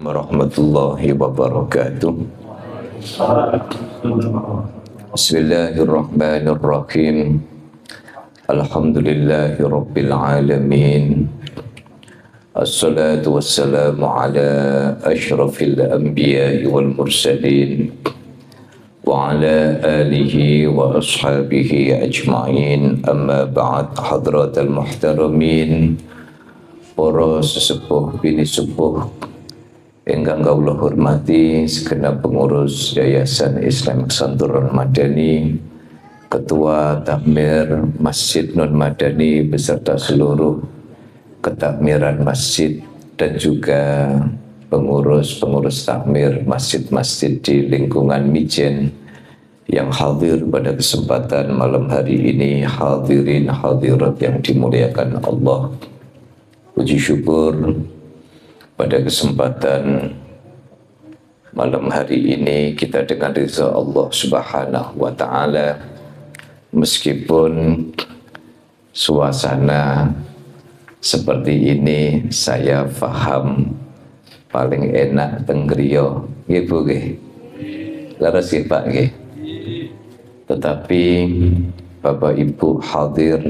warahmatullahi wabarakatuh. Bismillahirrahmanirrahim. Alhamdulillahi rabbil alamin. Assalatu wassalamu ala ashrafil anbiya'i wal mursalin wa ala alihi wa ashabihi ajma'in. Amma ba'd. Hadratal muhtaramin, para sesepuh bini sepuh ingkang kawula hormati, segenap pengurus Yayasan Islam Santuron Madani, Ketua Takmir Masjid Nun Madani beserta seluruh ketakmiran masjid, dan juga pengurus takmir masjid-masjid di lingkungan Mijen yang hadir pada kesempatan malam hari ini. Hadirin hadirat yang dimuliakan Allah, puji syukur pada kesempatan malam hari ini kita dengan ridha Allah Subhanahu wa ta'ala, meskipun suasana seperti ini saya faham paling enak tenggriyo nggih Bu nggih. Leres nggih Pak nggih. Tetapi Bapak Ibu hadir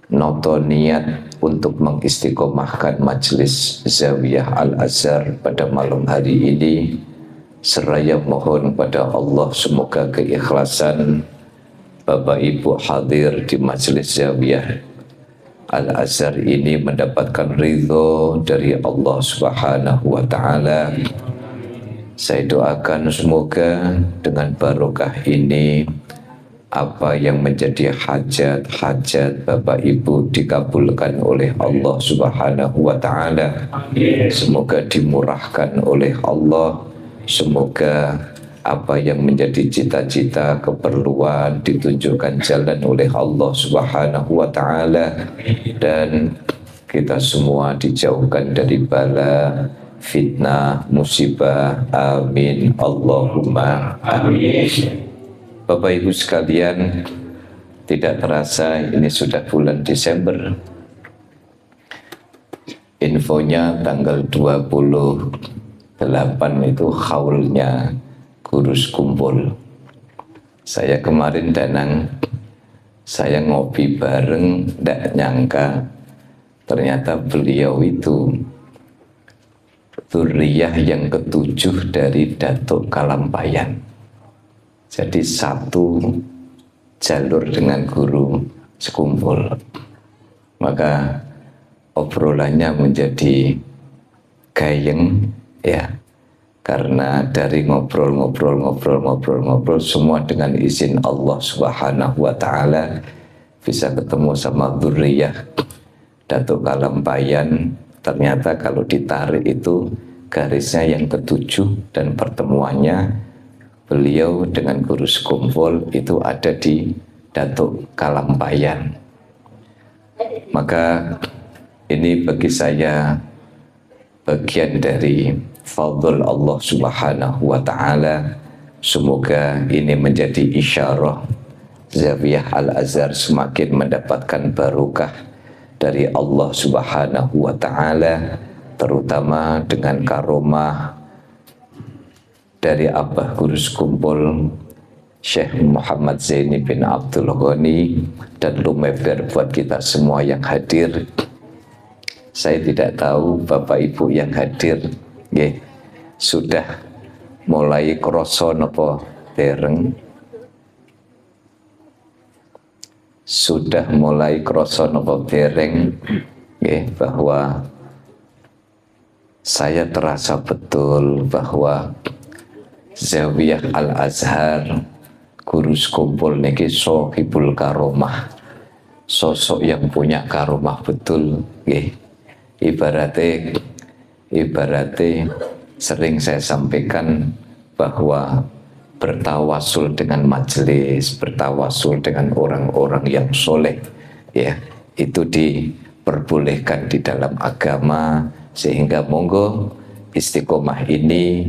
noto niat untuk mengistiqomahkan majelis Zawiyah Al-Azhar pada malam hari ini, seraya mohon pada Allah semoga keikhlasan Bapak Ibu hadir di majelis Zawiyah Al-Azhar ini mendapatkan ridho dari Allah Subhanahu wa ta'ala. Saya doakan semoga dengan barokah ini apa yang menjadi hajat-hajat Bapak Ibu dikabulkan oleh Allah Subhanahu wa ta'ala. Semoga dimurahkan oleh Allah. Semoga apa yang menjadi cita-cita, keperluan ditunjukkan jalan oleh Allah Subhanahu wa ta'ala, dan kita semua dijauhkan dari bala, fitnah, musibah. Amin Allahumma amin. Bapak Ibu sekalian, tidak terasa ini sudah bulan Desember. Infonya tanggal 28 itu haulnya Gurus kumpul. Saya kemarin danang, saya ngopi bareng, tidak nyangka ternyata beliau itu dzurriyah yang ketujuh dari Datuk Kalampayan. Jadi satu jalur dengan guru sekumpul. Maka obrolannya menjadi gayeng ya, karena dari ngobrol semua dengan izin Allah Subhanahu wa ta'ala bisa ketemu sama dzurriyah Datuk Kalampayan. Ternyata kalau ditarik itu garisnya yang ketujuh, dan pertemuannya beliau dengan guru sekumpul itu ada di Datuk Kalampayan. Maka ini bagi saya bagian dari fadl Allah Subhanahu wa ta'ala. Semoga ini menjadi isyarah Zawiyah Al-Azhar semakin mendapatkan barokah dari Allah Subhanahu wa ta'ala, terutama dengan karomah dari Abah Guru Sekumpul Syekh Muhammad Zaini bin Abdul Ghani, dan lumeber buat kita semua yang hadir. Saya tidak tahu Bapak Ibu yang hadir sudah mulai kroso napa dereng? Sudah mulai kroso napa dereng bahwa saya terasa betul bahwa Zawiyah Al-Azhar Guru Sekumpul niki sohibul karomah, sosok yang punya karomah betul. Ibaratnya sering saya sampaikan bahwa bertawasul dengan majelis, bertawasul dengan orang-orang yang soleh, ya, itu diperbolehkan di dalam agama. Sehingga monggo istiqomah ini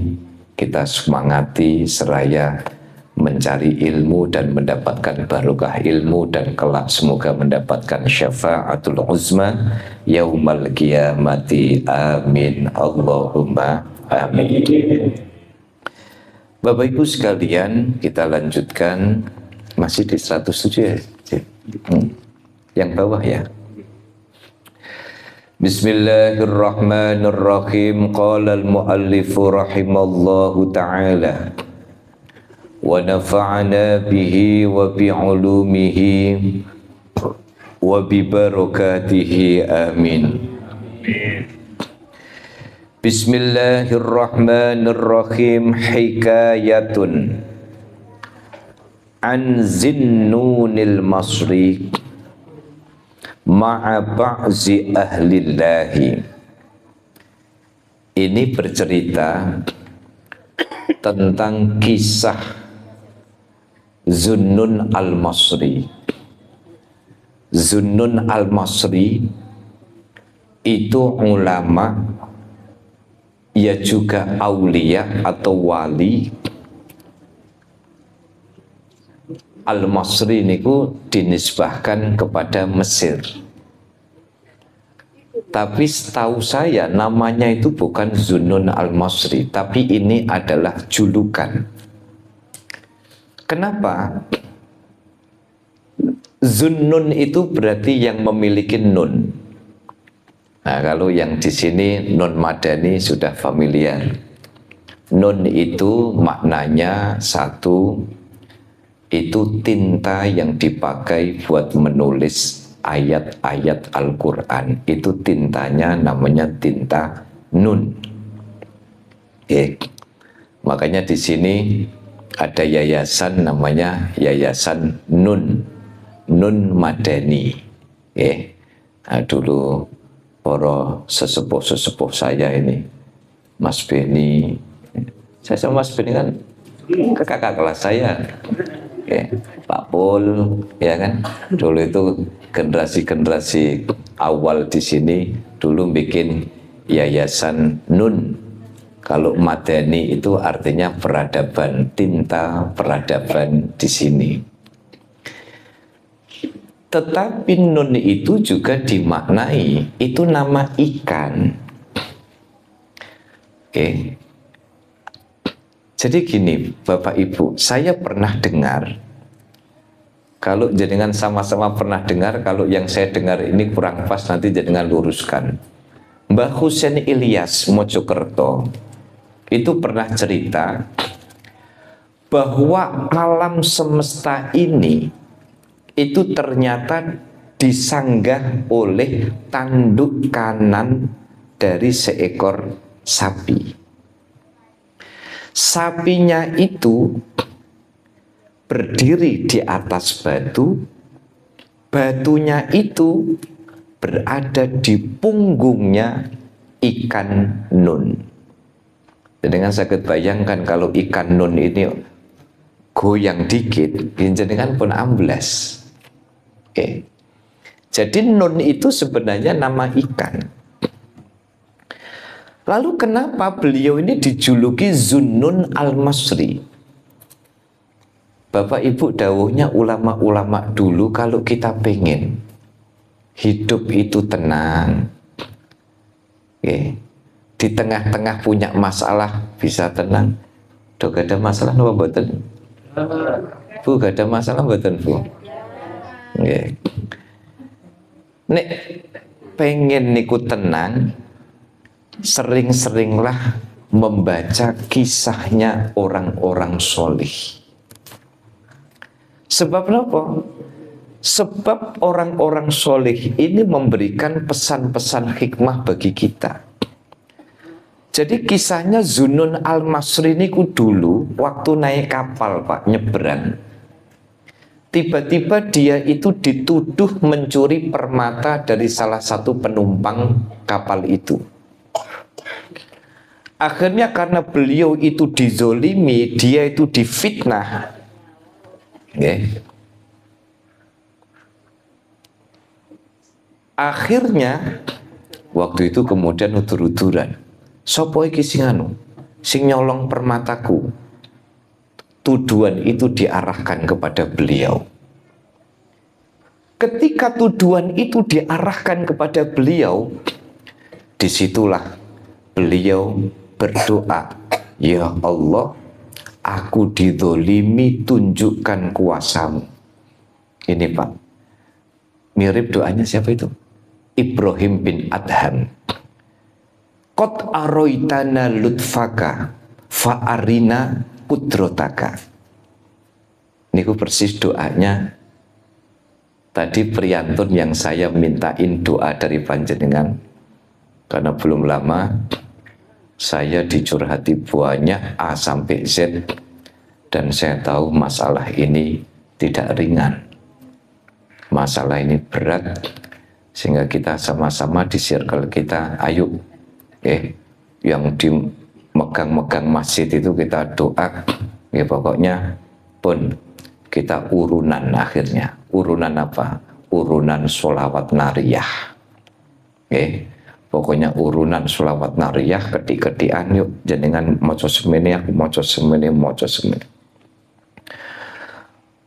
kita semangati seraya mencari ilmu dan mendapatkan barokah ilmu, dan kelak semoga mendapatkan syafa'atul uzma yaumal qiyamati. Amin Allahumma Amin. Bapak Ibu sekalian, kita lanjutkan masih di 107 ya. Yang bawah ya. Bismillahirrahmanirrahim. Qala al-muallifu rahimallahu ta'ala wa nafa'ana bihi wa bi'ulumihi wa bibarakatihi amin. Bismillahirrahmanirrahim. Hikayatun an Zinnunil Masri ma'a ba'zi ahlillahi. Ini bercerita tentang kisah Zunnun al-Masri. Zunnun al-Masri itu ulama, ia juga aulia atau wali. Al-Masri niku dinisbahkan kepada Mesir. Tapi setahu saya namanya itu bukan Zunnun al-Masri, tapi ini adalah julukan. Kenapa? Zunnun itu berarti yang memiliki nun. Nah, kalau yang di sini non madani sudah familiar. Nun itu maknanya satu, itu tinta yang dipakai buat menulis ayat-ayat Al-Quran. Itu tintanya namanya tinta nun. Makanya di sini ada yayasan namanya Yayasan Nun, Nun Madani. Nah, dulu para sesepuh-sesepuh saya ini, Mas Beni, saya sama Mas Beni kan kakak kelas saya, Pak Pul, ya kan, dulu itu generasi-generasi awal di sini dulu bikin Yayasan Nun. Kalau Madani itu artinya peradaban, tinta peradaban di sini. Tetapi nun itu juga dimaknai, itu nama ikan. Jadi gini, Bapak Ibu, saya pernah dengar, kalau jenengan sama-sama pernah dengar, kalau yang saya dengar ini kurang pas nanti jenengan luruskan. Mbah Husein Ilyas Mojokerto itu pernah cerita bahwa alam semesta ini itu ternyata disanggah oleh tanduk kanan dari seekor sapi. Sapinya itu berdiri di atas batu, batunya itu berada di punggungnya ikan nun. Dengan sakit bayangkan kalau ikan nun ini goyang dikit, jenengan pun amblas. Jadi nun itu sebenarnya nama ikan. Lalu kenapa beliau ini dijuluki Zunnun al-Masri? Bapak Ibu dawuhnya ulama-ulama dulu kalau kita pengen hidup itu tenang, di tengah-tengah punya masalah bisa tenang. Gak ada masalah apa mboten? Bu, gak ada masalah mboten, Bu? Nek pengen niku tenang, sering-seringlah membaca kisahnya orang-orang solih. Sebab apa? Sebab orang-orang solih ini memberikan pesan-pesan hikmah bagi kita. Jadi kisahnya Zunnun al-Masri ini dulu waktu naik kapal, Pak, nyebrang. Tiba-tiba dia itu dituduh mencuri permata dari salah satu penumpang kapal itu. Akhirnya karena beliau itu dizolimi, dia itu difitnah. Akhirnya waktu itu kemudian utur-uturan. Sopo iki sing anu, sing nyolong permataku. Tuduhan itu diarahkan kepada beliau. Ketika tuduhan itu diarahkan kepada beliau, disitulah beliau berdoa, ya Allah, aku didolimi, tunjukkan kuasamu. Ini Pak, mirip doanya siapa itu? Ibrahim bin Adham. Qad aroitana lutfaka fa'arina kudrotaka. Niku persis doanya tadi priyantun yang saya mintain doa dari panjenengan, karena belum lama saya dicurhati banyak A sampai Z, dan saya tahu masalah ini tidak ringan, masalah ini berat, sehingga kita sama-sama di circle kita, ayo yang di megang-megang masjid itu kita doa, ya pokoknya pun kita urunan, akhirnya urunan apa? Urunan sholawat nariyah. Pokoknya urunan sholawat nariyah, ketik-ketikan yuk, jenengan moco semene, aku moco semene, moco semene.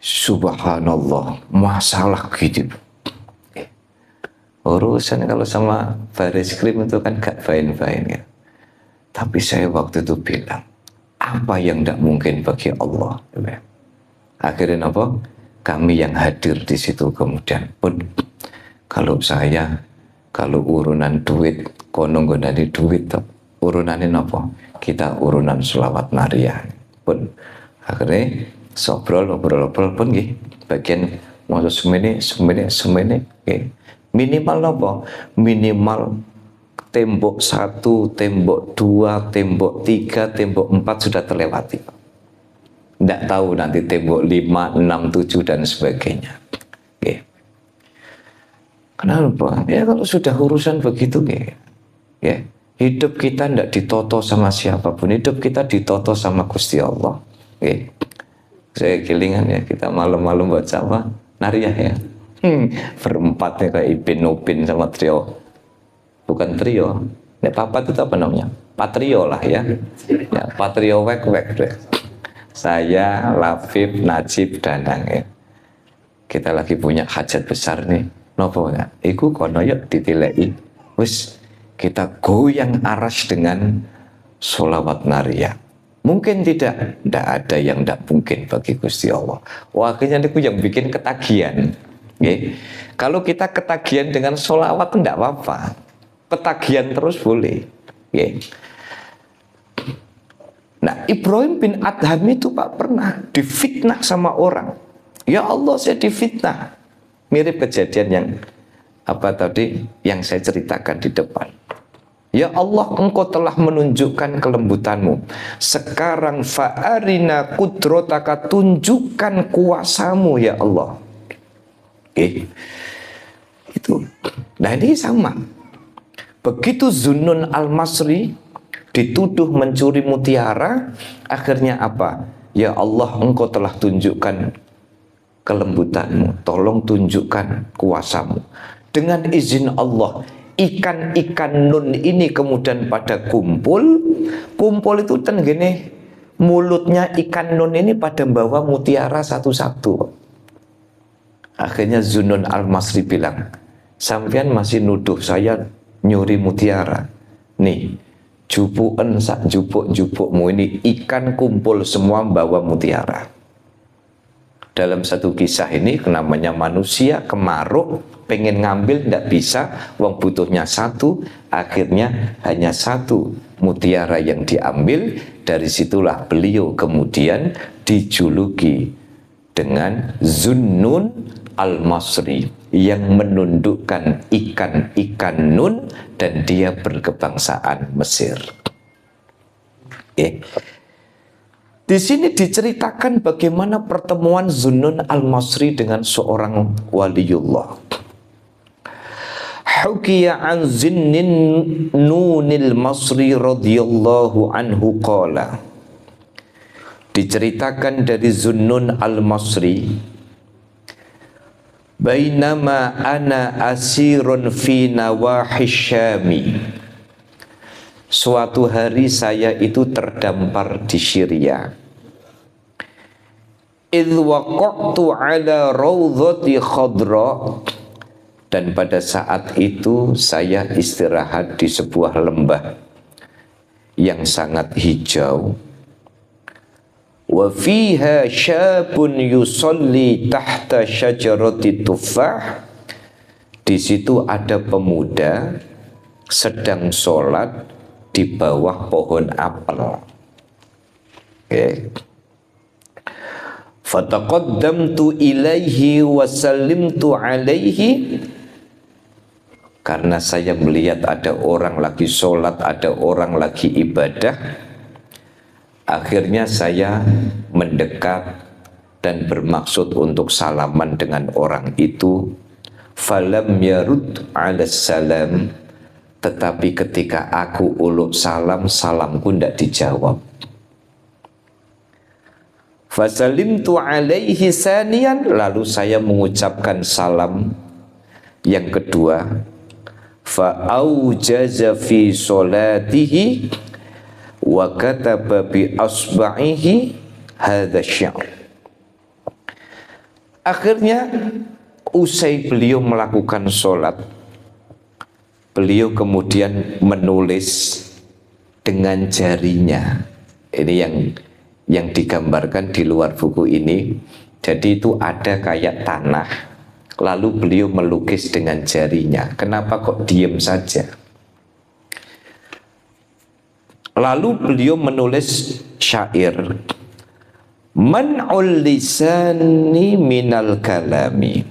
Subhanallah, masalah gitu. Urusan kalau sama baris krim itu kan gak fine-fine ya. Tapi saya waktu itu bilang, apa yang tidak mungkin bagi Allah? Akhirnya apa? Kami yang hadir di situ kemudian pun, kalau urunan duit, kono nggondani duit, urunanin apa? Kita urunan sholawat nariyah pun. Akhirnya sobrol pun bagian mau semene, minimal apa? Minimal tembok 1, tembok 2, tembok 3, tembok 4 sudah terlewati. Tidak tahu nanti tembok 5, 6, 7 dan sebagainya. Kenapa? Ya kalau sudah urusan begitu, ya hidup kita tidak ditoto sama siapapun, hidup kita ditoto sama Gusti Allah. Saya kelingan ya, kita malam-malam buat apa? Nariyah ya. Berempatnya kayak Ipin, Upin sama trio. Bukan trio. Nek papat itu apa namanya? Patrio lah ya. Ya, patrio wek deh. Saya, Lafif, Najib, Danang ya. Kita lagi punya hajat besar nih. Nopo ya? Iku kono yuk ditilai. Wis kita goyang aras dengan sholawat nariyah. Mungkin tidak ada yang tidak mungkin bagi Gusti Allah. Wah, akhirnya itu yang bikin ketagihan. Kalau kita ketagihan dengan sholawat tidak apa-apa. Ketagihan terus boleh. Nah, Ibrahim bin Adham itu Pak pernah difitnah sama orang. Ya Allah, saya difitnah. Mirip kejadian yang apa tadi yang saya ceritakan di depan. Ya Allah, engkau telah menunjukkan kelembutanmu. Sekarang fa'arina kudrotaka, tunjukkan kuasamu ya Allah. Itu. Nah ini sama. Begitu Zunnun al-Masri dituduh mencuri mutiara, akhirnya apa? Ya Allah, engkau telah tunjukkan kelembutanmu, tolong tunjukkan kuasamu. Dengan izin Allah, ikan-ikan nun ini kemudian pada kumpul itu kan gini, mulutnya ikan nun ini pada bawa mutiara satu-satu. Akhirnya Zunnun al-Masri bilang, sampean masih nuduh saya nyuri mutiara. Nih, jupuken sak jupuk-jupukmu ini ikan kumpul semua bawa mutiara. Dalam satu kisah ini namanya manusia kemaruk, pengen ngambil tidak bisa, wong butuhnya satu, akhirnya hanya satu mutiara yang diambil. Dari situlah beliau kemudian dijuluki dengan Zunnun al-Masri, yang menundukkan ikan-ikan nun dan dia berkebangsaan Mesir. Di sini diceritakan bagaimana pertemuan Zunnun al-Masri dengan seorang waliullah. Hukiya an Zinnin Nunil Masri radhiyallahu anhu qala. Diceritakan dari Zunnun al-Masri, bainama ana asirun fi nawahish Syami. Suatu hari saya itu terdampar di Syria. Idh waqa'tu ala rawdhati khadra. Dan pada saat itu saya istirahat di sebuah lembah yang sangat hijau. Wa fiha syabun yusalli tahta syajarati tufah. Di situ ada pemuda sedang sholat di bawah pohon apel. Okay. Fataqaddamtu ilaihi wa sallimtu alaihi. Karena saya melihat ada orang lagi sholat, ada orang lagi ibadah, akhirnya saya mendekat dan bermaksud untuk salaman dengan orang itu. Falam yarud ala salam. Tetapi ketika aku uluk salam, salamku tidak dijawab. Fasalimtu alaihi saniyan. Lalu saya mengucapkan salam yang kedua. Fa'aujaza fi solatihi wa kataba bi asba'ihi hadha syi'r. Akhirnya usai beliau melakukan sholat, beliau kemudian menulis dengan jarinya. Ini yang digambarkan di luar buku ini. Jadi itu ada kayak tanah, lalu beliau melukis dengan jarinya. Kenapa kok diem saja? Lalu beliau menulis syair. Man'ul lisani minal kalami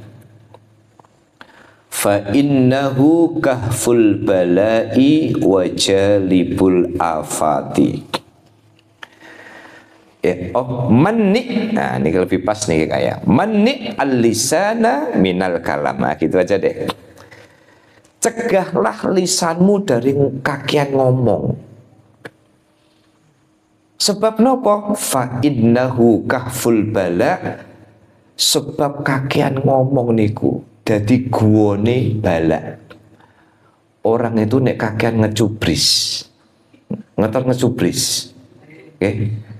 fa innahu kahful balai wa jalibul afati. Manni, nah ini lebih pas nih kayak manni al-lisana minal kalam. Nah, gitu aja deh. Cegahlah lisanmu dari kakian ngomong. Sebab nopo? Fa innahu kahful bala. Sebab kakian ngomong niku dadi guone bala. Orang itu nek kakean ngecubris. Ngetor ngecubris. Oke.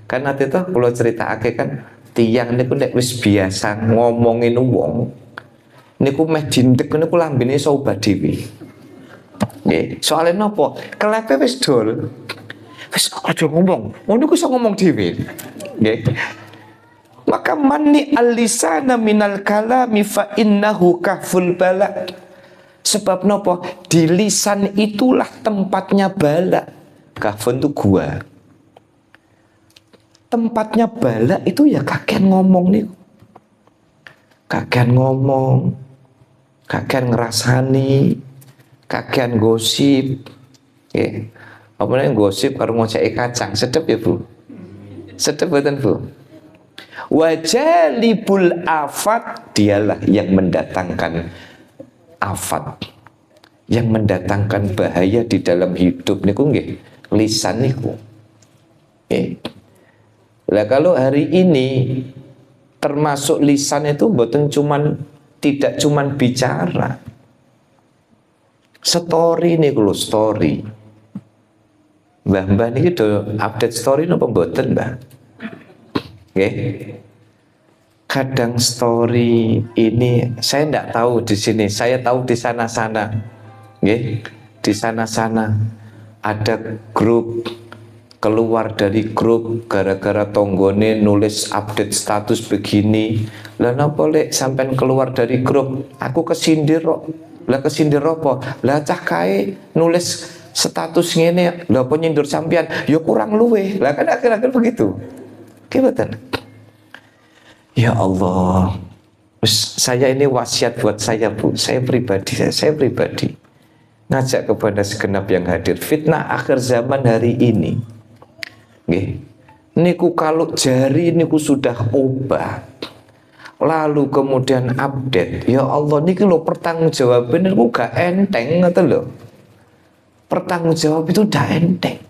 Kan nanti tuh kalau critakake kan tiyang niku nek wis biasa ngomongin wong niku meh dindek niku lambene iso obah dhewe. Nggih, soalé napa? Kelepe wis dol. Wis aja ngomong. Ngono niku iso ngomong dhewe. Nggih. Maka manni al-lisana minal kalami fa innahu kahful bala. Sebab nopo? Di lisan itulah tempatnya bala. Kahfun itu gua. Tempatnya bala itu ya kakean ngomong nih. Kakean ngomong, kakean ngerasani, kakean gosip. Apa namanya gosip karo ngoceki kacang, sedep ya Bu? Sedep betul Bu? Wajalibul afat, dialah yang mendatangkan afat, yang mendatangkan bahaya di dalam hidup niku nggih lisan niku. Lah kalau hari ini termasuk lisan itu mboten tidak cuman bicara. Story niku lho, story. Mbah niki do update story napa mboten, Mbah? Nggih. Kadang story ini saya tidak tahu di sini, saya tahu di sana-sana. Nggih, di sana-sana ada grup, keluar dari grup gara-gara tonggone nulis update status begini. Lah napa lek sampean keluar dari grup? Aku kesindir kok. Lah kesindir apa? Lah cah kae nulis status ngene, lha apa nyindir sampean? Ya kurang luwe. Lah kan akhir-akhir begitu. Gimana? Ya Allah, saya ini wasiat buat saya Bu, saya pribadi ngajak kepada segenap yang hadir, fitnah akhir zaman hari ini. Nggih. Niku kalau jari niku sudah obat, lalu kemudian update. Ya Allah, niki lho pertanggungjawaban niku gak enteng ngoten lho. Pertanggungjawab itu gak enteng.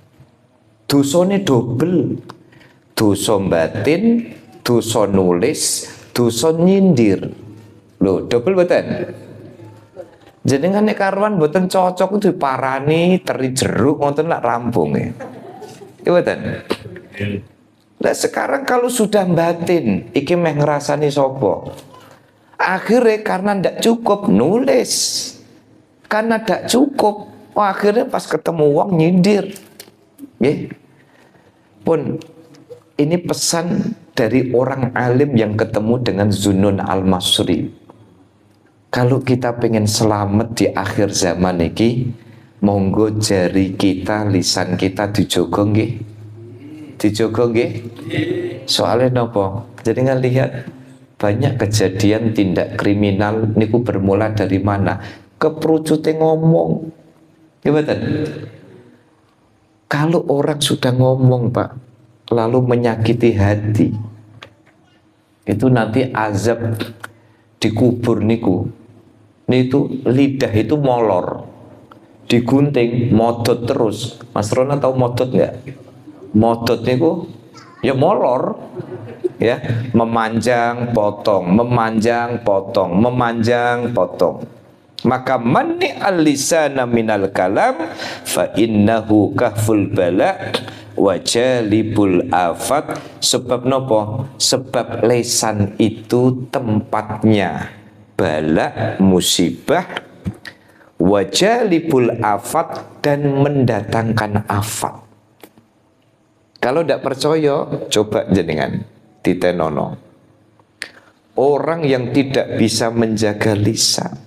Dosane double. Dosa batin, dosa nulis, dosa nyindir. Lho, double betul. Jenengan nek karuan mboten cocok itu diparani teri jeruk ngoten lak rampunge. Iya betul. Lah sekarang kalau sudah batin, iki meh ngrasani sapa? Akhirnya karena ndak cukup nulis. Karena ndak cukup, akhirnya pas ketemu wong nyindir. Nggih. Pun ini pesan dari orang alim yang ketemu dengan Zunnun al-Masri. Kalau kita pengen selamat di akhir zaman ini, monggo jari kita, lisan kita dijogo nggih. Dijogo nggih. Soalnya nopo? Jadi lihat banyak kejadian tindak kriminal niku bermula dari mana? Keperucute ngomong. Gimana? Kalau orang sudah ngomong, Pak, lalu menyakiti hati, itu nanti azab dikubur niku. Itu lidah itu molor, digunting, modot terus. Mas Rona tahu modot nggak? Modot niku ya molor, ya, memanjang potong, memanjang potong, memanjang potong. Maka mani al-lisana minal kalam fa innahu kahful bala wa jalibul afat. Sebab nopo? Sebab lesan itu tempatnya bala, musibah, wa jalibul afat, dan mendatangkan afat. Kalau tidak percaya, coba jenengan ditenono. Orang yang tidak bisa menjaga lisan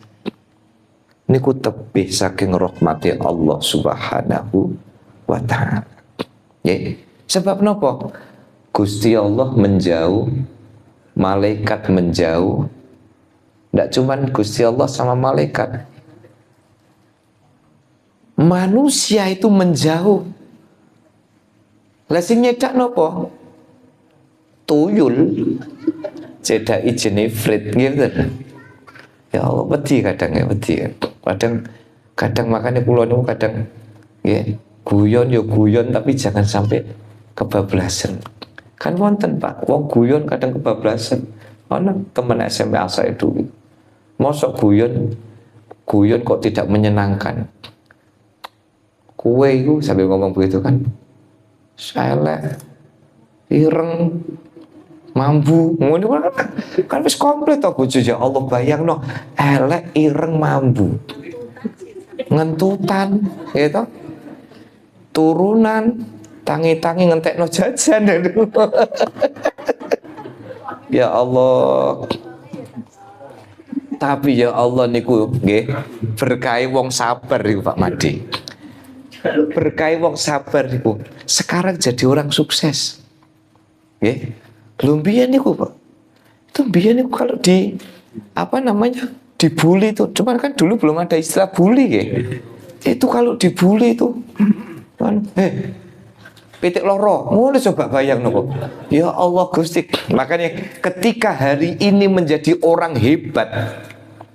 niku tebih saking rahmati Allah Subhanahu wa ta'ala. Ya, sebab nopo? Gusti Allah menjauh, malaikat menjauh. Tidak cuman Gusti Allah sama malaikat, manusia itu menjauh. Lah sing nyedak nopo? Tuyul. Cedai jenifrit gitu. Ya Allah, wedi kadang ya, wedi. Kadang makanya kula niku kadang nggih guyon ya guyon, tapi jangan sampai kebablasan. Kan wonten Pak, wong guyon kadang kebablasan. Ana teman SMA saya dulu. Mosok guyon kok tidak menyenangkan. Kue itu sambil ngomong begitu kan, elek, ireng, mambu, ngono kan wis komplit to bojo. Ya Allah, bayangno elek, ireng, mambu, ngentutan gitu, turunan tangi-tangi ngentekno jajan. Ya Allah. Tapi ya Allah niku nggih berkahi wong sabar niku Pak Madi. Berkahi wong sabar niku sekarang jadi orang sukses. Nggih. Lho mbiyen niku Pak. Itu mbiyen niku kalau di apa namanya? Dibully itu, cuman kan dulu belum ada istilah bully nggih. Itu kalau dibully itu kan pitik loro, ngono coba bayang nopo. Ya Allah Gusti. Makanya ketika hari ini menjadi orang hebat,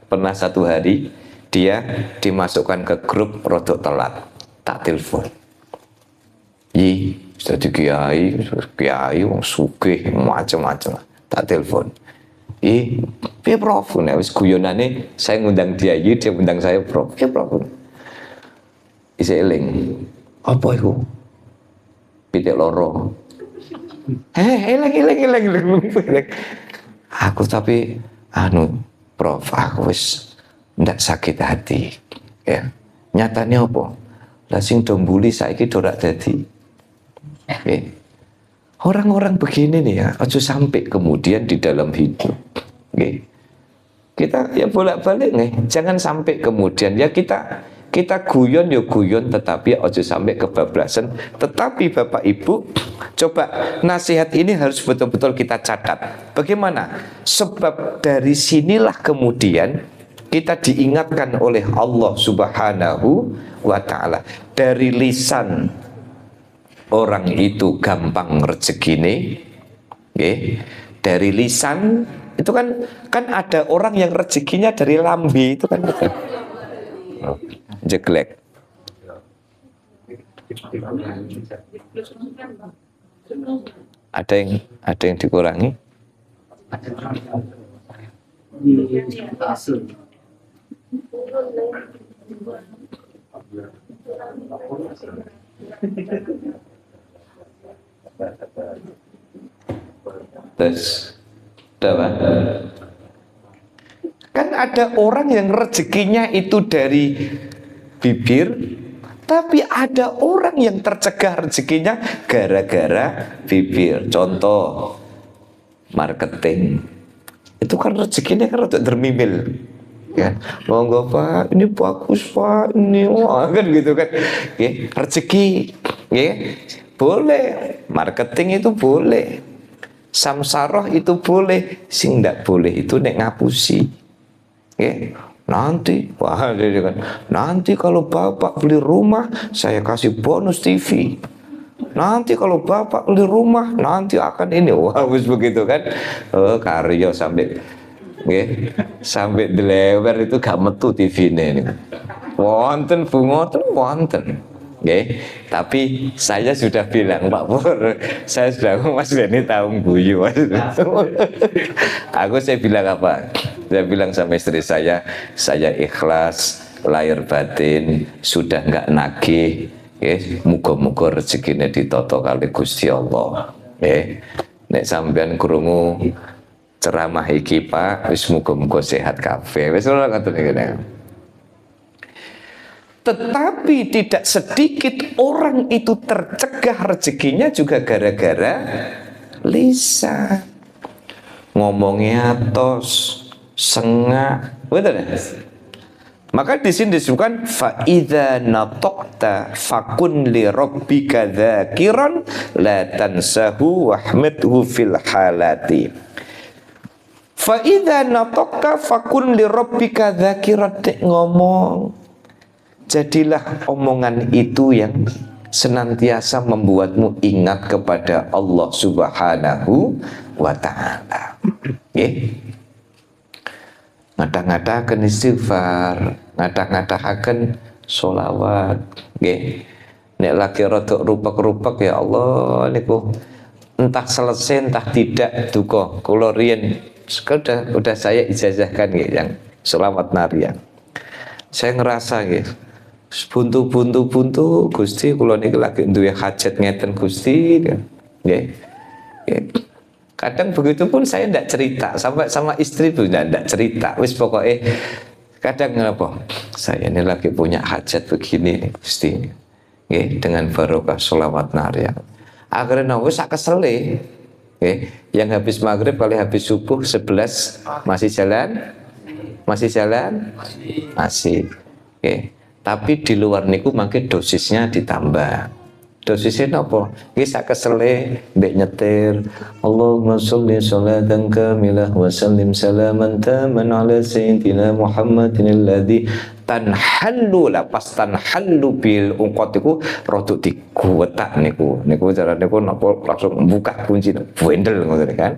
pernah satu hari dia dimasukkan ke grup rodok telat, tak telepon. Yi, sudah kiai wong sugih macam-macam, tak telepon. Piye Prof? Nek wis guyonane saya ngundang dia, dia ngundang saya Prof. Piye Prof? Isih eling. Apa iku? Pitik loro. Eleng. Aku tapi Prof, aku wis ndak sakit hati. Ya. Nyatanya apa? Lah sing do mbuli saiki do rak dadi. Orang-orang begini nih ya, aja sampai kemudian di dalam hidup. Kita ya bolak-balik nih, jangan sampai kemudian ya kita guyon ya guyon, tetapi ojo sampai kebablasan. Tetapi Bapak Ibu, coba nasihat ini harus betul-betul kita catat. Bagaimana? Sebab dari sinilah kemudian kita diingatkan oleh Allah Subhanahu wa ta'ala. Dari lisan orang itu gampang rezekine, dari lisan itu kan ada orang yang rezekinya dari lambe itu kan betul. Jeglek. Ada yang dikurangi? Terus, kan ada orang yang rezekinya itu dari bibir, Tapi ada orang yang tercegah rezekinya gara-gara bibir. Contoh, marketing. Itu kan rezekinya kan untuk termimil. Ya, monggo Pak, ini bagus Pak, ini wah kan gitu kan. Ya, rezeki, ya, boleh. Marketing itu boleh. Samsaroh itu boleh. Sing ndak boleh itu nek ngapusi. Ya, nanti, wah, kan. Nanti kalau Bapak beli rumah, saya kasih bonus TV. Nanti kalau Bapak beli rumah, nanti akan ini. Wah, harus begitu kan. Oh, karyo sampai nggih, sampai dilewer itu gak metu TV-ne niku. Wonten bungoten wonten. Nggih, tapi saya sudah bilang Pak Pur, saya sudah Mas Deni tahu guyu. Saya bilang apa? Saya bilang sama istri saya ikhlas lahir batin, sudah enggak nagih. Nggih, muga-muga rezekine ditata kali Gusti Allah. Nggih. Nek sampean krungu ceramah iki Pak, wis muga-muga sehat kabeh. Wis ora ngoten iki. Tetapi tidak sedikit orang itu tercegah rezekinya juga gara-gara lisan. Ngomongnya tos, sengak, betul ya? Maka di sini disebutkan fa idza nataqta fakun li rabbika dzakiran la tansahu wahmadhu fil halati. Fa idza nataqta fakun li rabbika dzakiran, ngomong jadilah omongan itu yang senantiasa membuatmu ingat kepada Allah Subhanahu wa taala. Nggih. Ngata-ngatakan istighfar, ngata-ngatakan sholawat, nggih. Nek lagi rodok rupak-rupak ya Allah niku entah selesai entah tidak duka kula riyen udah saya ijazahkan nggih yang sholawat narian. Saya ngerasa nggih buntu Gusti kula niki lagi duwe hajat ngeten Gusti nggih. Kadang begitu pun saya tidak cerita, sampai sama istri pun tidak cerita. Wis pokoknya kadang apa? Saya ini lagi punya hajat begini, Gusti. Nggih, dengan barokah sholawat narian. Akhirnya wis sak kesele. Nggih, yang habis maghrib kali habis subuh 11 masih jalan? Masih jalan? Masih. Nggih. Tapi di luar niku mungkin dosisnya ditambah. Dosisnya apa? Bisa kesele, mbek nyetir. Allahumma sholli sholatan kamilah wa sallim salaman taman ala sayyidina Muhammadin alladzi tanhallu lapas tanhallu bil uqatiku rodok diguwetak niku. Niku cara niku napa langsung buka kunci bendel ngoten kan.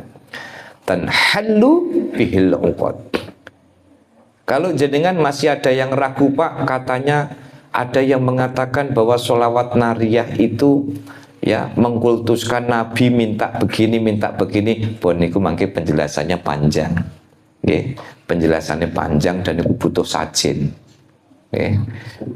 Tanhallu bihil uqat. Kalau jenengan masih ada yang ragu Pak, katanya ada yang mengatakan bahwa sholawat nariyah itu ya mengkultuskan Nabi minta begini. Bon niku mangke penjelasannya panjang. Nggih, penjelasannya panjang dan niku butuh sajin. Nggih.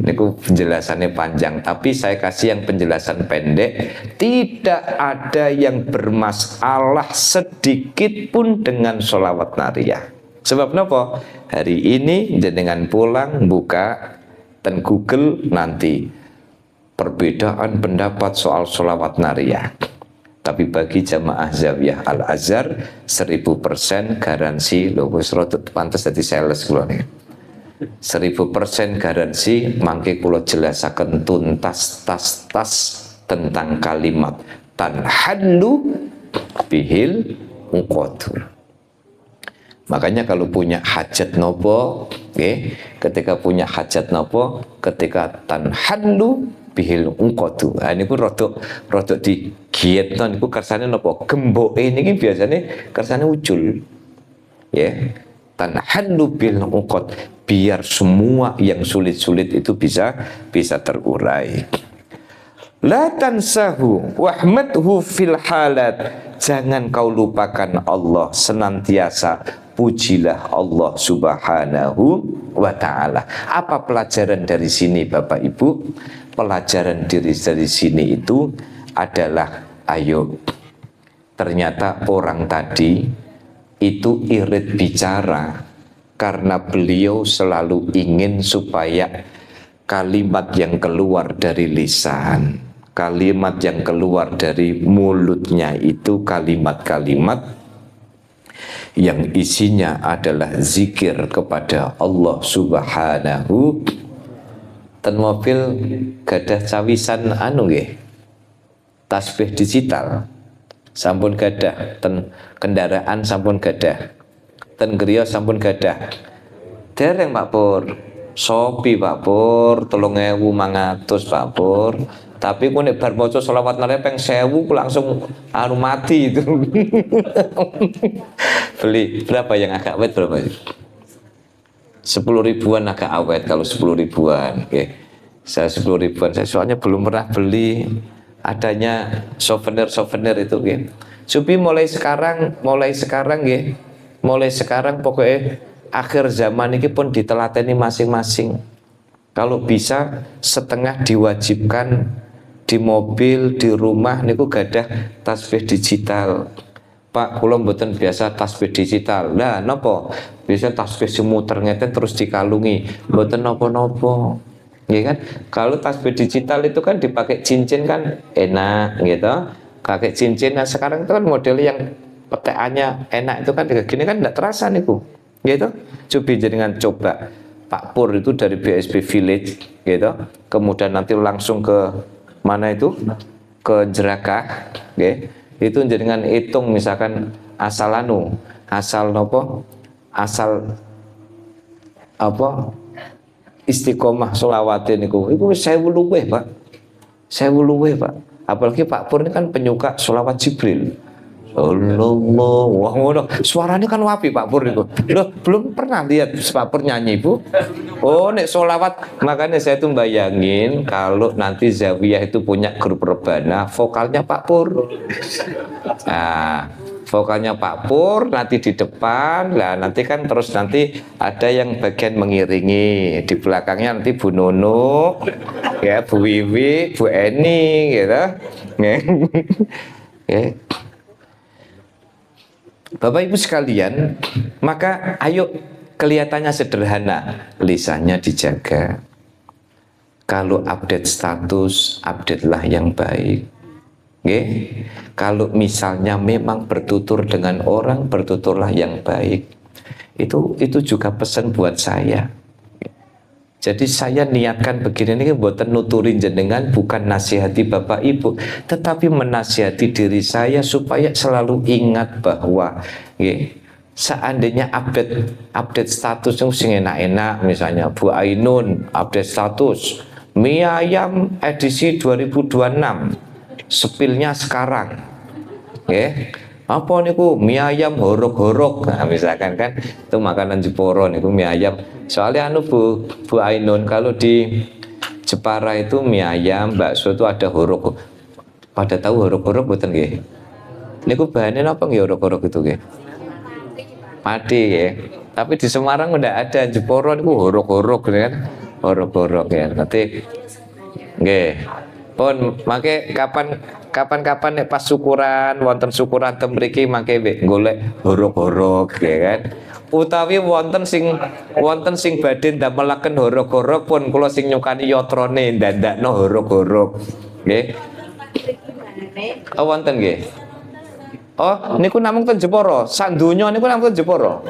Niku penjelasannya panjang, tapi saya kasih yang penjelasan pendek. Tidak ada yang bermasalah sedikit pun dengan sholawat nariyah. Sebab napa? Hari ini jenengan pulang buka dan Google nanti perbedaan pendapat soal sholawat nariyah. Tapi bagi jamaah Zawiyah Al-Azhar 1000% garansi. Lho wis rada pantes dadi sales kula niki. 1000% garansi mangke kula jelasaken tuntas tas tentang kalimat tanhallu bihil uqadur. Makanya kalau punya hajat nopo, ketika punya hajat nopo, ketika tanhallu bihil uqadu. Ini pun rodok di gietno niku kersane nopo? Gemboke niki biasanya kersane ucul. Ya. Tanhallu bihil uqad, biar semua yang sulit-sulit itu bisa terurai. La tansahu wahmadhu fil halat. Jangan kau lupakan Allah, senantiasa pujilah Allah Subhanahu wa ta'ala. Apa pelajaran dari sini Bapak Ibu? Pelajaran dari sini itu adalah ayo, ternyata orang tadi itu irit bicara karena beliau selalu ingin supaya kalimat yang keluar dari lisan, kalimat yang keluar dari mulutnya itu kalimat-kalimat yang isinya adalah zikir kepada Allah Subhanahu. Ten mobil gadah cawisan anu nggih, tasbih digital sampun gadah, ten kendaraan sampun gadah, ten griya sampun gadah. Dereng Pak Pur, Sopi Pak Pur, 3.500 Pak Pur. Tapi ku nek bar maca selawat narepeng 1000 langsung anu mati itu. Beli berapa yang agak awet berapa? 10 ribuan agak awet kalau 10 ribuan. Oke. Saya 10 ribuan. Saya soalnya belum pernah beli adanya souvenir itu nggih. Supi mulai sekarang nggih. Mulai sekarang pokoknya akhir zaman ini pun ditelateni masing-masing. Kalau bisa setengah diwajibkan di mobil, di rumah niku gadah tasbih digital. Pak, kula mboten biasa tasbih digital. Lah napa? Biasa tasbih semuter ngeten terus dikalungi. Mboten napa-napa. Ya kan? Kalau tasbih digital itu kan dipakai cincin kan enak gitu. Pakai cincin. Nah sekarang itu kan model yang peteannya enak itu kan gini kan enggak terasa niku. Gitu. Coba jenengan coba. Pak Pur itu dari BSB Village gitu. Kemudian nanti langsung ke mana itu? Ke Jerakah, nggih. Itu jenengan hitung misalkan asal nopo, asal apa istiqomah sholawatin niku 1000 luwih Pak, 1000 luwih Pak. Apalagi Pak Pur ini kan penyuka sholawat Jibril. Allah, wah ngono. Suaranya kan wapi Pak Pur itu. Loh, belum pernah lihat Pak Pur nyanyi Bu. Oh, nek sholawat, makanya saya tuh bayangin kalau nanti Zawiyah itu punya grup rebana, vokalnya Pak Pur. Nah, vokalnya Pak Pur nanti di depan, lah nanti kan terus nanti ada yang bagian mengiringi, di belakangnya nanti Bu Nono, ya Bu Wiwi, Bu Eni, gitu. Okay. Bapak Ibu sekalian, maka ayo kelihatannya sederhana, lisannya dijaga. Kalau update status, update lah yang baik. Okay? Kalau misalnya memang bertutur dengan orang, bertuturlah yang baik. Itu juga pesan buat saya. Jadi saya niatkan begini ini buatan nuturin jenengan, bukan nasihati Bapak Ibu, tetapi menasihati diri saya supaya selalu ingat bahwa seandainya update status yang sing enak-enak, misalnya Bu Ainun update status mie ayam edisi 2026 spillnya sekarang, apa niku mie ayam horok-horok, nah, misalkan kan itu makanan Jeporo niku mie ayam. Soalnya Bu Ainun, kalau di Jepara itu mie ayam bakso itu ada horok. Pada tahu horok-horok betul nggih? Niku bahannya apa nggih horok-horok itu nggih? Padi ya. Tapi di Semarang udah ada Jeporo niku horok-horok kan. Horok-horok ya. Nanti nggih. Pun make kapan nek pas syukuran wonten syukuran teng mriki mangke golek horok-horok ya kan. Utawi wonten sing badhe ndamelaken horok-horok pun kula sing nyukani yatrane ndandakno horok-horok. Nggih. Oh wonten nggih. Oh niku namung ten Jepara, sak donya niku namung ten Jepara.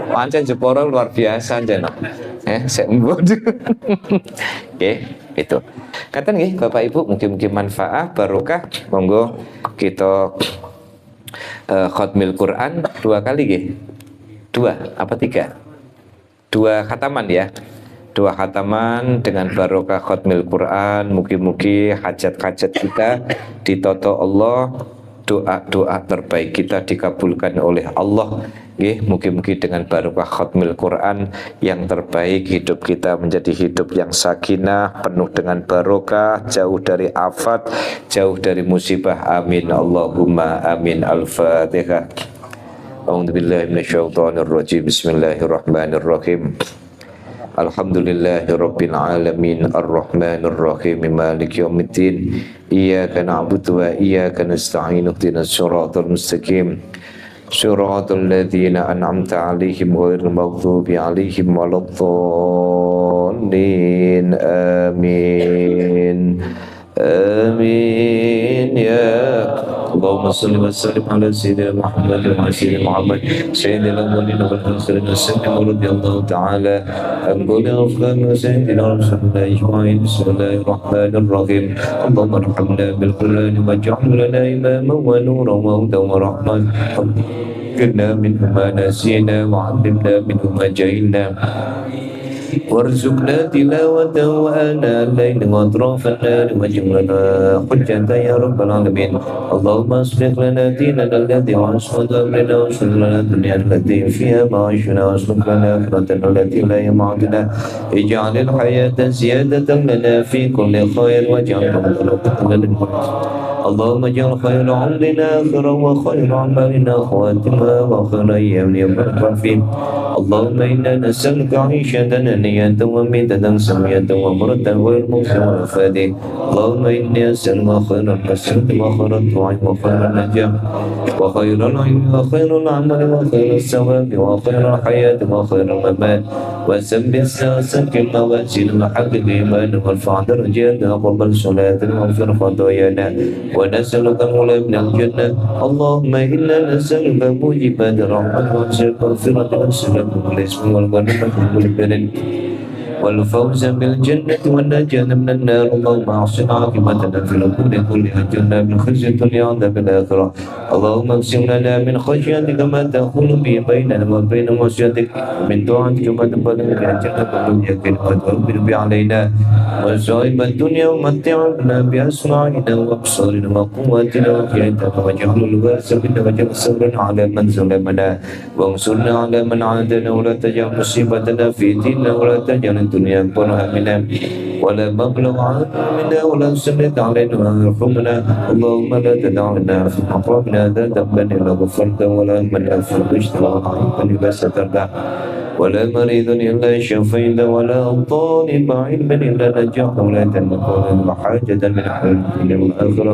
Pancen Jepara luar biasa njen. Sek mbon. Nggih, itu. Katen nggih Bapak Ibu, mugi-mugi manfaat barokah. Monggo kita khatmil Quran 2 kali nggih. 2 apa 3? 2 khataman ya. 2 khataman dengan barokah khatmil Quran. Mugi-mugi hajat-hajat kita ditoto Allah, doa-doa terbaik kita dikabulkan oleh Allah. Mugi-mugi dengan barokah khatmil Quran yang terbaik hidup kita menjadi hidup yang sakinah, penuh dengan barokah, jauh dari afat, jauh dari musibah. Amin Allahumma amin. Al-Fatihah. A'udzubillahi minasyaitonirrajim. Bismillahirrahmanirrahim. Alhamdulillahirabbil alamin arrahmanir rahim maliki yaumiddin. Iyyaka na'budu wa iyyaka nasta'in. Ihdinas siratal mustaqim. Shiratal ladzina an'amta 'alaihim ghairil maghdubi 'alaihim waladdallin. الضالين آمين آمين يا اللهم صل وسلم على سيدنا محمد وعلى سيدنا محمد سيد الأولين والآخرين وسلم ورضي الله تعالى عن كل أفضل سيدنا رسول الله أجمعين بسم الله الرحمن الرحيم اللهم ارحمنا بالقرآن واجعله لنا إماما ونورا وهدى ورحمة كنا منه ما نسينا وعلمنا منه ما جهلنا وارزقنا تلاوته وآناء الليل وأطراف النار واجعلنا حجة يا رب العالمين اللهم اصلح لنا ديننا الذي هو عصمة أمرنا واصلح لنا الدنيا التي فيها معاشنا واصلح لنا آخرتنا التي لا يمعدنا اجعل الحياة زيادة لنا في كل خير واجعل الموت لنا للموت اللهم اجعل خير عمرنا آخرا وخير أعمالنا خواتما وخير أيامنا يوم الرفيق اللهم إنا نسألك عيشة هنية وميتة سوية ومرة غير موت وفاة اللهم إني أسألك خير الحسنة وخير الدعاء وخير النجاح وخير العلم وخير العمل وخير الثواب وخير الحياة وخير الممات وثبت ساسك الموازين الحق الإيمان وارفع درجات وقبل صلاة واغفر خطايانا ونسألك العلا من الجنة اللهم إنا نسألك موجبات الرحمة والمغفرة والسلام والاسم والغنيمة والبلد والفوز بالجنة والنجاة من النار اللهم أحسن عاقبتنا في الأمور كلها اجعلنا من خزي الدنيا وعذاب الآخرة اللهم اقسم لنا من خشيتك ما تحول به بيننا وبين معصيتك ومن طاعتك ما تبلغنا جنتك ومن يقين ما تهون به علينا مصائب الدنيا ومتعنا بأسماعنا وأبصارنا وقواتنا وحياتنا واجعل الوارث منا واجعل ثأرنا على من ظلمنا وانصرنا على من عادنا ولا تجعل مصيبتنا في ديننا ولا تجعل الدنيا أكبر همنا ولا مبلغ علمنا ولا تسلط علينا ولا يرحمنا اللهم لا تدع لنا في مقامنا ذا ذنبا إلا غفرته ولا من فرجت ولا عيبا إلا سترته ولا مريض إلا شفيته ولا طالب علم إلا نجحت ولا تنقل حاجة من حول الدنيا والآخرة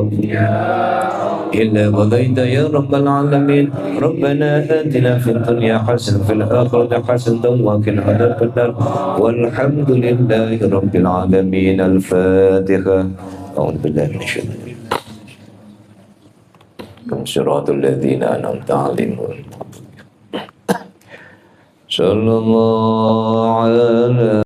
إلا قضيت يا رب العالمين ربنا آتنا في الدنيا حسنة وفي الآخرة حسنة وقنا عذاب النار والحمد لله رب العالمين الفاتحة أعوذ بالله من الشيطان الرجيم صراط الذين أنعمت عليهم صلى الله على